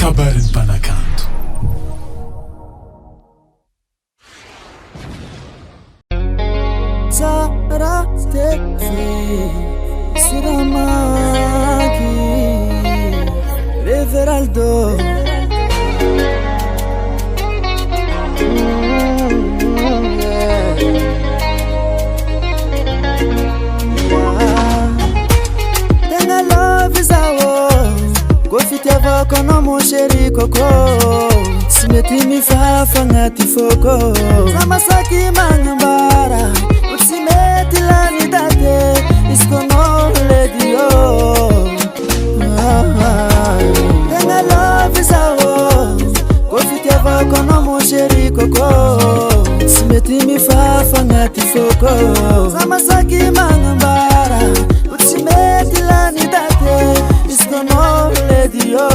kabarin'ny mpanakanto. Sara TV Siramaki Everaldo Tenga love is our Go fit yava kono mon chéri coco Simeti mi fa fangati foko Samasaki mangambara Simeti la nidate Iskono ledio Tenga love is our Go fit yava kono mon chéri coco Simeti mi fa fangati foko Samasaki mangambara Simeti la nidate Iskono ledio